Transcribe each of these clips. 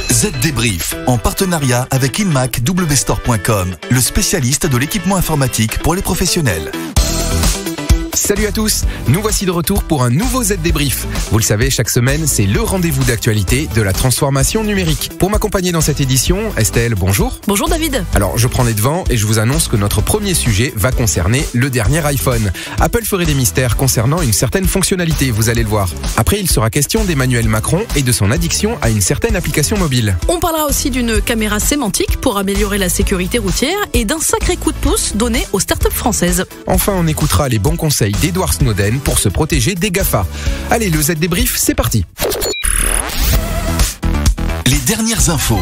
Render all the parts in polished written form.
Z Débrief, en partenariat avec InmacWstore.com, le spécialiste de l'équipement informatique pour les professionnels. Salut à tous, nous voici de retour pour un nouveau Z Débrief. Vous le savez, chaque semaine, c'est le rendez-vous d'actualité de la transformation numérique. Pour m'accompagner dans cette édition, Estelle, bonjour. Bonjour David. Alors, je prends les devants et je vous annonce que notre premier sujet va concerner le dernier iPhone. Apple ferait des mystères concernant une certaine fonctionnalité, vous allez le voir. Après, il sera question d'Emmanuel Macron et de son addiction à une certaine application mobile. On parlera aussi d'une caméra sémantique pour améliorer la sécurité routière et d'un sacré coup de pouce donné aux startups françaises. Enfin, on écoutera les bons conseils d'Edward Snowden pour se protéger des GAFA. Allez, le Z Débrief, c'est parti. Les dernières infos.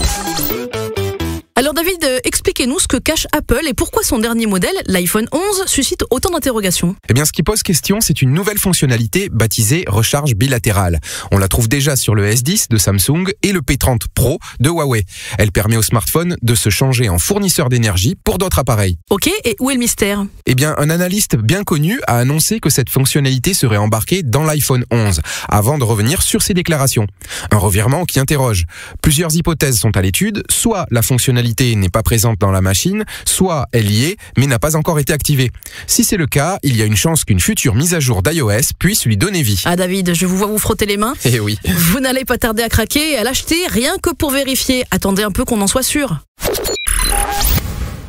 Alors David, expliquez-nous ce que cache Apple et pourquoi son dernier modèle, l'iPhone 11, suscite autant d'interrogations. Eh bien, ce qui pose question, c'est une nouvelle fonctionnalité baptisée recharge bilatérale. On la trouve déjà sur le S10 de Samsung et le P30 Pro de Huawei. Elle permet au smartphone de se changer en fournisseur d'énergie pour d'autres appareils. Ok, et où est le mystère ? Eh bien, un analyste bien connu a annoncé que cette fonctionnalité serait embarquée dans l'iPhone 11, avant de revenir sur ses déclarations. Un revirement qui interroge. Plusieurs hypothèses sont à l'étude, soit la fonctionnalité n'est pas présente dans la machine, soit elle y est, mais n'a pas encore été activée. Si c'est le cas, il y a une chance qu'une future mise à jour d'iOS puisse lui donner vie. Ah David, je vous vois vous frotter les mains. Eh oui. Vous n'allez pas tarder à craquer et à l'acheter rien que pour vérifier. Attendez un peu qu'on en soit sûr.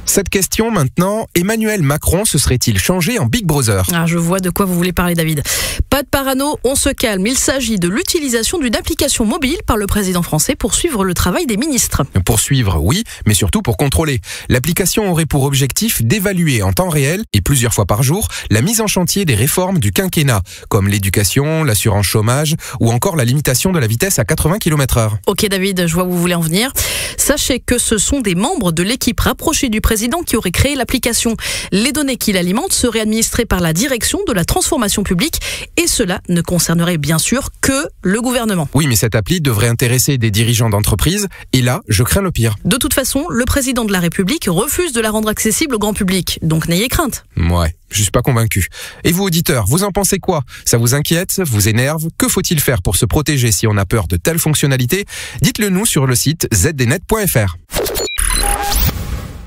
Cette question maintenant, Emmanuel Macron se serait-il changé en Big Brother ? Ah, je vois de quoi vous voulez parler David. Pas de parano, on se calme. Il s'agit de l'utilisation d'une application mobile par le président français pour suivre le travail des ministres. Pour suivre, oui, mais surtout pour contrôler. L'application aurait pour objectif d'évaluer en temps réel et plusieurs fois par jour la mise en chantier des réformes du quinquennat, comme l'éducation, l'assurance chômage ou encore la limitation de la vitesse à 80 km/h. Ok David, je vois où vous voulez en venir. Sachez que ce sont des membres de l'équipe rapprochée du président qui aurait créé l'application. Les données qui l'alimentent seraient administrées par la direction de la transformation publique et cela ne concernerait bien sûr que le gouvernement. Oui, mais cette appli devrait intéresser des dirigeants d'entreprise et là, je crains le pire. De toute façon, le président de la République refuse de la rendre accessible au grand public, donc n'ayez crainte. Ouais, je suis pas convaincu. Et vous, auditeurs, vous en pensez quoi ? Ça vous inquiète ? Vous énerve ? Que faut-il faire pour se protéger si on a peur de telles fonctionnalités ? Dites-le nous sur le site zdnet.fr.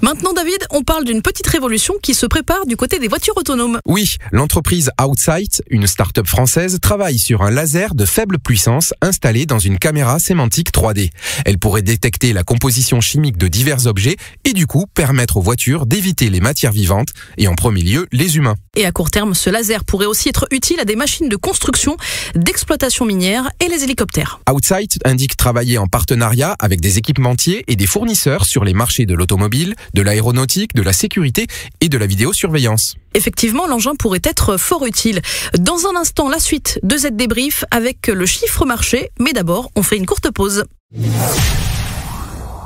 Maintenant David, on parle d'une petite révolution qui se prépare du côté des voitures autonomes. Oui, l'entreprise Outsight, une start-up française, travaille sur un laser de faible puissance installé dans une caméra sémantique 3D. Elle pourrait détecter la composition chimique de divers objets et du coup permettre aux voitures d'éviter les matières vivantes et en premier lieu les humains. Et à court terme, ce laser pourrait aussi être utile à des machines de construction, d'exploitation minière et les hélicoptères. Outsight indique travailler en partenariat avec des équipementiers et des fournisseurs sur les marchés de l'automobile, de l'aéronautique, de la sécurité et de la vidéosurveillance. Effectivement, l'engin pourrait être fort utile. Dans un instant, la suite de Z Débrief avec le chiffre marché. Mais d'abord, on fait une courte pause.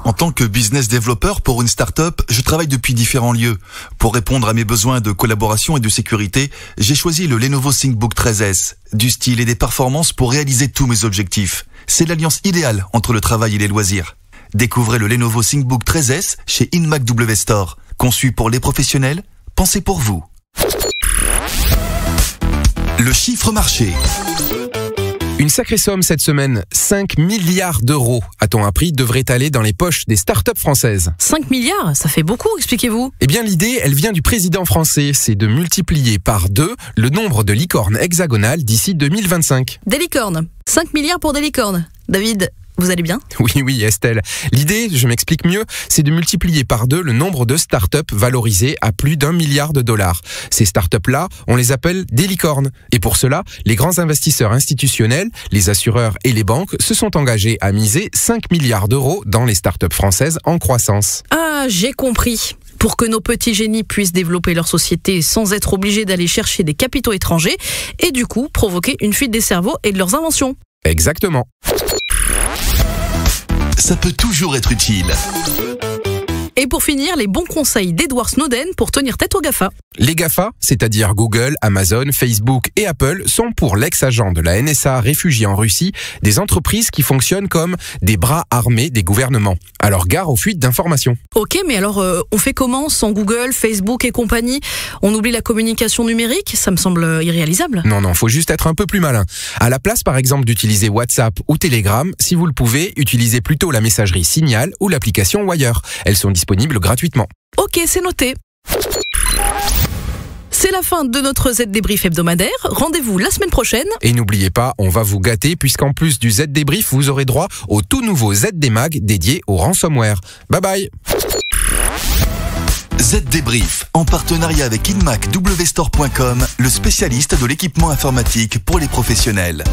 En tant que business développeur pour une start-up, je travaille depuis différents lieux. Pour répondre à mes besoins de collaboration et de sécurité, j'ai choisi le Lenovo ThinkBook 13S. Du style et des performances pour réaliser tous mes objectifs. C'est l'alliance idéale entre le travail et les loisirs. Découvrez le Lenovo ThinkBook 13S chez InmacWstore. Conçu pour les professionnels, pensé pour vous. Le chiffre marché. Une sacrée somme cette semaine, 5 milliards d'euros, a-t-on appris, devrait aller dans les poches des startups françaises. 5 milliards, ça fait beaucoup, expliquez-vous. Eh bien l'idée, elle vient du président français, c'est de multiplier par 2 le nombre de licornes hexagonales d'ici 2025. Des licornes, 5 milliards pour des licornes. David, vous allez bien ? Oui, Estelle. L'idée, je m'explique mieux, c'est de multiplier par 2 le nombre de startups valorisées à plus d'1 milliard de dollars. Ces startups-là, on les appelle des licornes. Et pour cela, les grands investisseurs institutionnels, les assureurs et les banques se sont engagés à miser 5 milliards d'euros dans les startups françaises en croissance. Ah, j'ai compris. Pour que nos petits génies puissent développer leur société sans être obligés d'aller chercher des capitaux étrangers et du coup provoquer une fuite des cerveaux et de leurs inventions. Exactement. Ça peut toujours être utile. Et pour finir, les bons conseils d'Edward Snowden pour tenir tête aux GAFA. Les GAFA, c'est-à-dire Google, Amazon, Facebook et Apple, sont pour l'ex-agent de la NSA réfugié en Russie, des entreprises qui fonctionnent comme des bras armés des gouvernements. Alors gare aux fuites d'informations. Ok, mais alors on fait comment sans Google, Facebook et compagnie? On oublie la communication numérique? Ça me semble irréalisable. Non, faut juste être un peu plus malin. À la place par exemple d'utiliser WhatsApp ou Telegram, si vous le pouvez, utilisez plutôt la messagerie Signal ou l'application Wire. Elles sont disponibles gratuitement. Ok, c'est noté. C'est la fin de notre Z-Débrief hebdomadaire. Rendez-vous la semaine prochaine. Et n'oubliez pas, on va vous gâter puisqu'en plus du Z-Débrief, vous aurez droit au tout nouveau ZDMag dédié au ransomware. Bye bye. Z-Débrief, en partenariat avec InMacWstore.com, le spécialiste de l'équipement informatique pour les professionnels.